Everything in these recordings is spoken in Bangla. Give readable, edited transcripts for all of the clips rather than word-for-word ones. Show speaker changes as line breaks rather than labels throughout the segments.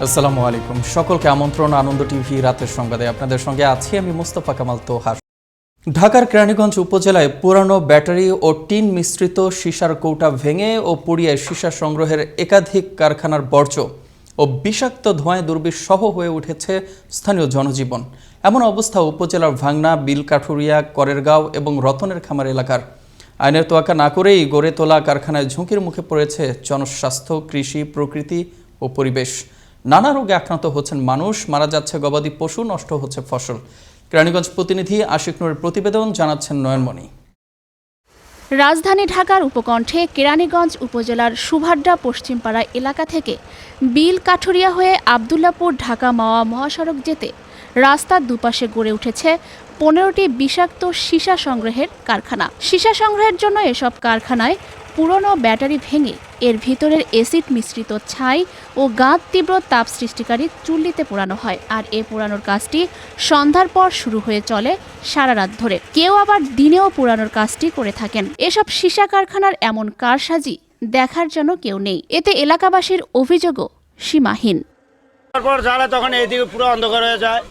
আসসালামু আলাইকুম, সকলকে আমন্ত্রণ আনন্দ টিভি রাতের সংবাদে। আপনাদের সঙ্গে আছি আমি মুস্তফা কামাল তোহার। ঢাকার কেরানীগঞ্জ উপজেলায় পুরানো ব্যাটারি ও টিন মিশ্রিত সীসার কৌটা ভেঙে ও পুড়িয়ে সীসা সংগ্রহের একাধিক কারখানার বর্জ্য ও বিষাক্ত ধোঁয়ায় দুর্বিষহ হয়ে উঠেছে স্থানীয় জনজীবন। এমন অবস্থা উপজেলার ভাংনা, বিলকাঠুরিয়া, করেরগাঁও এবং রতনের খামার এলাকার। আইনের তোয়াক্কা না করেই গড়ে তোলা কারখানায় ঝুঁকির মুখে পড়েছে জনস্বাস্থ্য, কৃষি, প্রকৃতি ও পরিবেশ। নানা রোগে আক্রান্ত হচ্ছেন মানুষ, মারা যাচ্ছে গবাদি পশু, নষ্ট হচ্ছে ফসল। কেরানীগঞ্জ প্রতিনিধি আশিক নূরের প্রতিবেদন, জানাচ্ছেন নয়নমণি।
রাজধানী ঢাকার উপকণ্ঠে কেরানীগঞ্জ উপজেলার সুভাড্ডা পশ্চিমপাড়া এলাকা থেকে বিলকাঠুরিয়া হয়ে আবদুল্লাপুর ঢাকা মাওয়া মহাসড়ক যেতে রাস্তার দুপাশে গড়ে উঠেছে 15টি বিষাক্ত সীসা সংগ্রহের কারখানা। সীসা সংগ্রহের জন্য এসব কারখানায় পুরনো ব্যাটারি ভেঙে এর ভিতরের এসিড মিশ্রিত ছাই ও গাঁত তীব্র তাপ সৃষ্টিকারী চুল্লিতে পোড়ানো হয়। আর এ পোড়ানোর কাজটি সন্ধ্যার পর শুরু হয়ে চলে সারা রাত ধরে। কেউ আবার দিনেও পোড়ানোর কাজটি করে থাকেন। এসব সীসা কারখানার এমন কারসাজি দেখার জন্য কেউ নেই। এতে এলাকাবাসীর অভিযোগও সীমাহীন।
তারপর জ্বালা তখন এইদিকে পুরো অন্ধকার হয়ে যায়,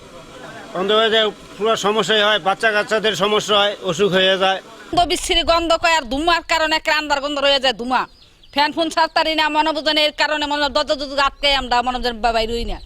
পুরো সমস্যাই হয়, বাচ্চা কাচ্চাদের সমস্যা হয়, অসুখ হয়ে যায়।
বিচ্ছিরি গন্ধ কয় আর ধুমার কারণে ক্রান্দার গন্ধ রয়ে যায়। ধুমা ফ্যান ফোন ছাড়তারি না, মনে বুঝেন এর কারণে মনে দরজা আটকে আমরা মনে বাইরই না।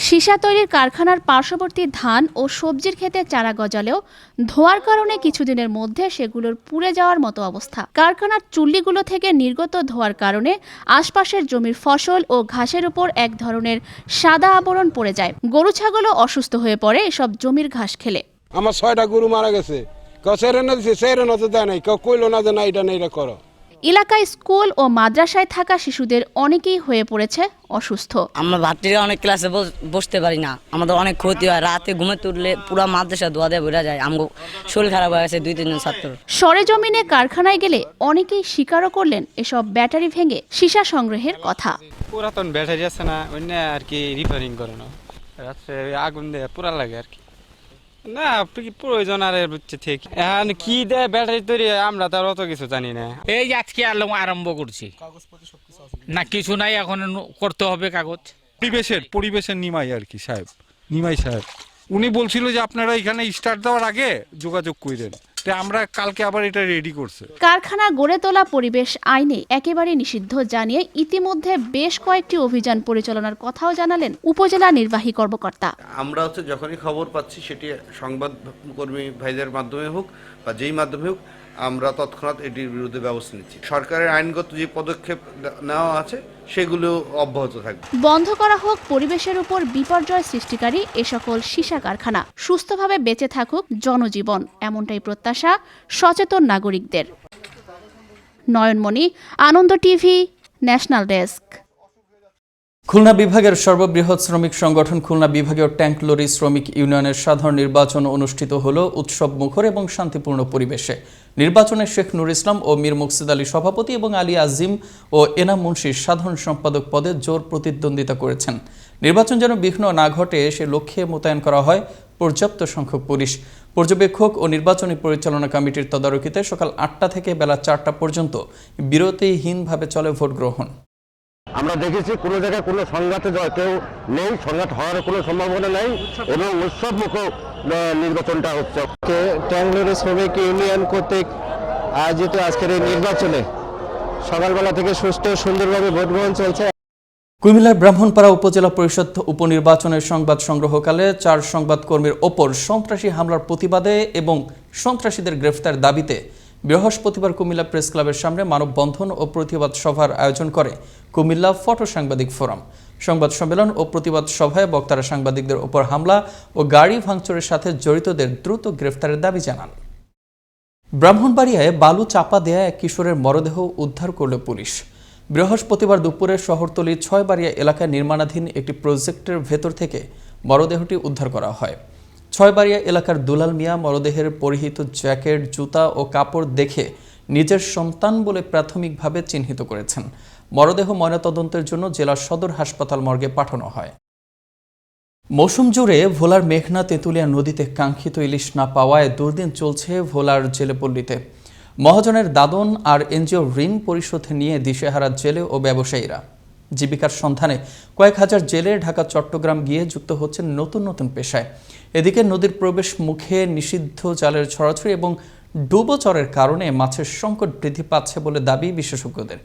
সীসা তৈরির কারখানার পার্শ্ববর্তী ধান ও সবজির ক্ষেতে চারা গজালেও ধোয়ার কারণে কিছুদিনের মধ্যে সেগুলোর পুড়ে যাওয়ার মতো অবস্থা। কারখানার চুল্লিগুলো থেকে নির্গত ধোয়ার কারণে আশপাশের জমির ফসল ও ঘাসের উপর এক ধরনের সাদা আবরণ পড়ে যায়। গরু ছাগলও অসুস্থ হয়ে পড়ে এসব জমির ঘাস খেলে।
আমার 6টা গরু মারা গেছে, কেউ সেরেনা দিছে, সেরেনা তো দেয় নাই, কেউ কইলো না যে না এটা না এটা করো।
এলাকায় স্কুল ও মাদ্রাসায় থাকা শিশুদের অনেকেই হয়ে পড়েছে অসুস্থ।
আমরা ভাতৃরা অনেক ক্লাসে বসতে পারি না, আমাদের অনেক ক্ষতি হয়। রাতে ঘুমে তুললে পুরো মাদ্রাসা ধোয়া দিয়ে বেড়ে যায়। আমার শরীর খারাপ হয়ে গেছে 2-3 জন ছাত্র।
সরেজমিনে কারখানায় গেলে অনেকেই স্বীকারও করলেন এসব ব্যাটারি ভেঙে সীসা সংগ্রহের কথা।
পুরাতন ব্যাটারি আছে না, অন্য আর কি রিপেয়ারিং করে না, রাত্রে আগুন দিয়ে পুরা লাগে আর কি। না প্রয়োজন আর হচ্ছে ঠিক এখন কি দেয় ব্যাটারি তৈরি, আমরা তার অত কিছু জানি না।
এই আজকে আরম্ভ করছি না, কিছু নাই, এখন করতে হবে কাগজ।
পরিবেশের নিমাই আর কি সাহেব, নিমাই সাহেব উনি বলছিল যে আপনারা এখানে স্টার্ট দেওয়ার আগে যোগাযোগ করেন, তো আমরা কালকে আবার এটা রেডি করছে।
কারখানা গড়ে তোলা পরিবেশ আইনে একেবারে নিষিদ্ধ জানিয়ে ইতিমধ্যে বেশ কয়েকটি অভিযান পরিচালনার কথাও জানালেন উপজেলা নির্বাহী কর্মকর্তা।
আমরা যখনই খবর পাচ্ছি, সেটি সংবাদ কর্মী ভাইদের মাধ্যমে হোক বা যেই মাধ্যমে হোক, আমরা তৎক্ষণাৎ এটির বিরুদ্ধে ব্যবস্থা নিচ্ছি। সরকারের আইনগত যে পদক্ষেপ নেওয়া আছে সেগুলো অব্যাহত থাকবে।
বন্ধ করা হোক পরিবেশের উপর বিপর্যয় সৃষ্টিকারী এ সকল সীসা কারখানা। সুস্থভাবে বেঁচে থাকুক জনজীবন, এমনটাই প্রত্যাশা সচেতন নাগরিকদের। নয়নমণি, আনন্দ টিভি, ন্যাশনাল ডেস্ক।
খুলনা বিভাগের সর্ববৃহৎ শ্রমিক সংগঠন খুলনা বিভাগীয় ট্যাঙ্ক লরি শ্রমিক ইউনিয়নের সাধারণ নির্বাচন অনুষ্ঠিত হল উৎসব মুখর এবং শান্তিপূর্ণ পরিবেশে। নির্বাচনে শেখ নুর ইসলাম ও মীর মুকসিদ আলী সভাপতি এবং আলী আজিম ও এনাম মুন্সি সাধারণ সম্পাদক পদে জোর প্রতিদ্বন্দ্বিতা করেছেন। নির্বাচন যেন বিঘ্ন না ঘটে সে লক্ষ্যে মোতায়েন করা হয় পর্যাপ্ত সংখ্যক পুলিশ। পর্যবেক্ষক ও নির্বাচনী পরিচালনা কমিটির তদারকিতে সকাল 8টা থেকে বেলা 4টা পর্যন্ত বিরতিহীনভাবে চলে ভোট গ্রহণ।
আমরা দেখেছি কোনো জায়গায় কোনো সংঘাতে কেউ নেই, সংঘাত হওয়ার কোনো সম্ভাবনা নেই এবং উৎসবমুখ নির্বাচনটা হচ্ছে। ট্যাঙ্কলরি শ্রমিক ইউনিয়ন কর্তৃক আয়োজিত আজকের এই নির্বাচনে সকালবেলা থেকে সুষ্ঠু সুন্দরভাবে ভোট গ্রহণ চলছে।
কুমিল্লার ব্রাহ্মণপাড়া উপজেলা পরিষদ উপনির্বাচনের সংবাদ সংগ্রহকালে 4 সংবাদকর্মীর ওপর সন্ত্রাসী হামলার প্রতিবাদে এবং সন্ত্রাসীদের গ্রেফতার দাবিতে বৃহস্পতিবার কুমিল্লা প্রেস ক্লাবের সামনে মানববন্ধন ও প্রতিবাদ সভার আয়োজন করে কুমিল্লা ফটো সাংবাদিক ফোরাম। সংবাদ সম্মেলন ও প্রতিবাদ সভায় বক্তারা সাংবাদিকদের ওপর হামলা ও গাড়ি ভাঙচুরের সাথে জড়িতদের দ্রুত গ্রেফতারের দাবি জানান। ব্রাহ্মণবাড়িয়ায় বালু চাপা দেয়া এক কিশোরের মরদেহ উদ্ধার করল পুলিশ। বৃহস্পতিবার দুপুরে শহরতলির 6বাড়িয়া এলাকায় নির্মাণাধীন একটি প্রজেক্টের ভেতর থেকে মরদেহটি উদ্ধার করা হয়। 6বাড়িয়া এলাকার দুলাল মিয়া মরদেহের পরিহিত জ্যাকেট, জুতা ও কাপড় দেখে নিজের সন্তান বলে প্রাথমিকভাবে চিহ্নিত করেছেন। মরদেহ ময়নাতদন্তের জন্য জেলা সদর হাসপাতাল মর্গে পাঠানো হয়। মৌসুম জুড়ে ভোলার মেঘনা তেঁতুলিয়া নদীতে কাঙ্ক্ষিত ইলিশ না পাওয়ায় দুর্দিন চলছে ভোলার জেলেপল্লীতে। মহাজনের দাদন আর এনজিও ঋণ পরিশোধ নিয়ে দিশেহারা জেলে ও ব্যবসায়ীরা। জীবিকার সন্ধানে কয়েক হাজার জেলে ঢাকা চট্টগ্রাম গিয়ে যুক্ত হচ্ছেন নতুন নতুন পেশায়। এদিকে নদীর প্রবেশ মুখে নিষিদ্ধ জালের ছড়াছড়ি এবং ডুবোচরের কারণে মাছের সংকট বৃদ্ধি পাচ্ছে বলে দাবি বিশেষজ্ঞদের।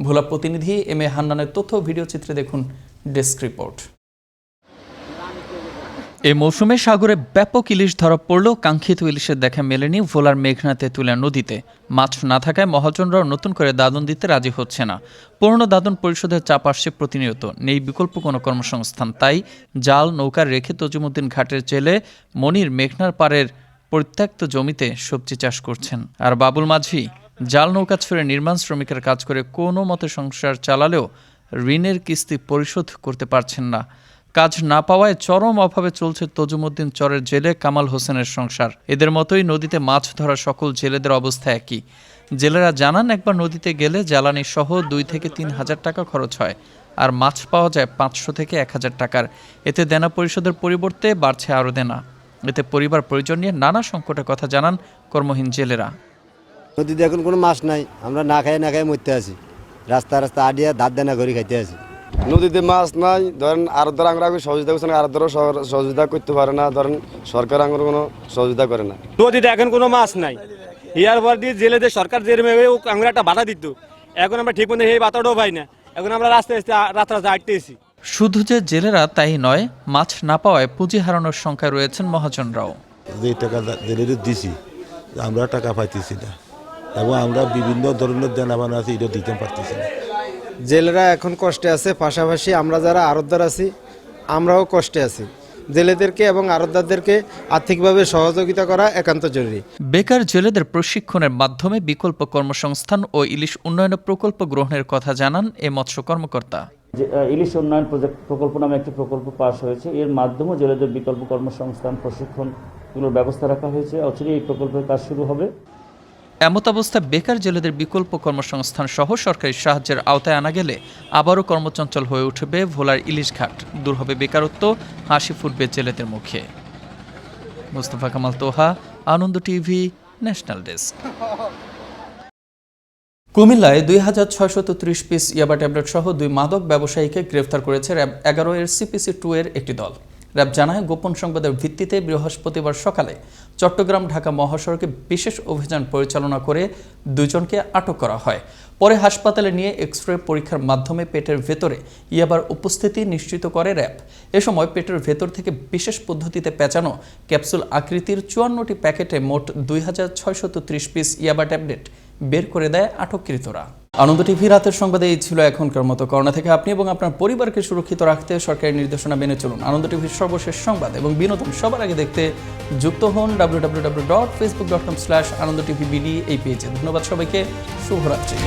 ভোলা প্রতিনিধি এম এ হান্নানের তথ্য ভিডিও চিত্রে দেখুন ডেস্ক রিপোর্ট। এই মৌসুমে সাগরে ব্যাপক ইলিশ ধরা পড়লেও কাঙ্ক্ষিত ইলিশের দেখা মেলেনি ভোলার মেঘনা তেঁতুলিয়া নদীতে। মাছ না থাকায় মহাজনরাও নতুন করে দাদন দিতে রাজি হচ্ছে না। পুরনো দাদন পরিশোধের চাপ আসছে প্রতিনিয়ত, নেই বিকল্প কোনো কর্মসংস্থান। তাই জাল নৌকা রেখে তজিমুদ্দিন ঘাটের জেলে মনির মেঘনার পাড়ের পরিত্যক্ত জমিতে সবজি চাষ করছেন। আর বাবুল মাঝি জাল নৌকা ছেড়ে নির্মাণ শ্রমিকের কাজ করে কোনো মতে সংসার চালালেও ঋণের কিস্তি পরিশোধ করতে পারছেন না। কাজ না পাওয়ায় চরম অভাবে চলছে তজুমুদ্দিন চরের জেলে কামাল হোসেনের সংসার। এদের মতোই নদীতে মাছ ধরা সকল জেলেদের অবস্থা একই। জেলেরা জানান, একবার নদীতে গেলে জ্বালানি সহ 2 থেকে 3 হাজার টাকা খরচ হয়, আর মাছ পাওয়া যায় 500 থেকে 1000 টাকার। এতে দেনা পরিশোধের পরিবর্তে বাড়ছে আরও দেনা। এতে পরিবার পরিজন নিয়ে নানা সংকটের কথা জানান কর্মহীন জেলেরা।
নদীতে এখন কোনো মাছ নাই, আমরা না খাই মরতে আছি, রাস্তা আডিয়া দাঁত দেনা করে খাইতে আছি।
নদীতে মাছ নাই, ধরেন আর ধর আমরা সহযোগিতা করছে না, আর ধরো সহযোগিতা করতে পারে না, ধরেন সরকার আমার কোনো সহযোগিতা করে না।
নদীতে এখন কোনো মাছ নাই, ইয়ার পর দিয়ে জেলেদের সরকার আমরা একটা বাধা দিত, এখন আমরা ঠিক মতো এই বাতাটাও পাই না, এখন আমরা রাস্তায় রাস্তা আটতেছি।
শুধু যে জেলেরা তাই নয়, মাছ না পাওয়ায় পুঁজি হারানোর সংখ্যায় রয়েছেন মহাজনরাও।
যে টাকা জেলেদের দিছি আমরা টাকা পাইতেছি না, এবং আমরা বিভিন্ন ধরনের দেনা বানা আছে এটা দিতে পারতেছি না।
জেলেরা এখন কষ্টে আছে, পাশাপাশি আমরা যারা আড়তদার আছি আমরাও কষ্টে আছি। জেলেদেরকে এবং আড়তদারদেরকে আর্থিকভাবে সহযোগিতা করা একান্ত জরুরি।
বেকার জেলেদের প্রশিক্ষণের মাধ্যমে বিকল্প কর্মসংস্থান ও ইলিশ উন্নয়ন প্রকল্প গ্রহণের কথা জানান এ মৎস্য কর্মকর্তা।
ইলিশ উন্নয়ন প্রকল্প নামে একটি প্রকল্প পাস হয়েছে, এর মাধ্যমে জেলেদের বিকল্প কর্মসংস্থান প্রশিক্ষণগুলোর ব্যবস্থা রাখা হয়েছে। অচিরেই এই প্রকল্পের কাজ শুরু হবে।
এমত অবস্থায় বেকার জেলেদের বিকল্প কর্মসংস্থান সহ সরকারি সাহায্যের আওতায় আনা গেলে আবারও কর্মচঞ্চল হয়ে উঠবে ভোলার ইলিশ ঘাট, দূর হবে বেকারত্ব, হাসি ফুটবে জেলেদের মুখে। মুস্তফা কামাল তোহা, আনন্দ টিভি, ন্যাশনাল ডেস্ক। কুমিল্লায় 2630 পিস ইয়াবা ট্যাবলেট সহ 2 মাদক ব্যবসায়ীকে গ্রেফতার করেছে র্যাব 11 এর CPC-2 এর একটি দল। র্যাব জানায়, গোপন সংবাদের ভিত্তিতে বৃহস্পতিবার সকালে চট্টগ্রাম ঢাকা মহাসড়কে বিশেষ অভিযান পরিচালনা করে 2 জনকে আটক করা হয়। পরে হাসপাতালে নিয়ে এক্স-রে পরীক্ষার মাধ্যমে পেটের ভেতরে ইয়াবার উপস্থিতি নিশ্চিত করে র্যাব। এ সময় পেটের ভেতর থেকে বিশেষ পদ্ধতিতে পেঁচানো ক্যাপসুল আকৃতির 54টি প্যাকেটে মোট 2630 পিস ইয়াবা ট্যাবলেট বের করে দেয় আটককৃতরা। আনন্দ টিভি রাতের সংবাদে এই ছিল এখনকার মতো। করোনা থেকে আপনি এবং আপনার পরিবারকে সুরক্ষিত রাখতে সরকারি নির্দেশনা মেনে চলুন। আনন্দ টিভির সর্বশেষ সংবাদ এবং বিনোদন সবার আগে দেখতে যুক্ত হন www.facebook.com/anondotvbd এই পেজে। ধন্যবাদ সবাইকে, শুভরাত্রি।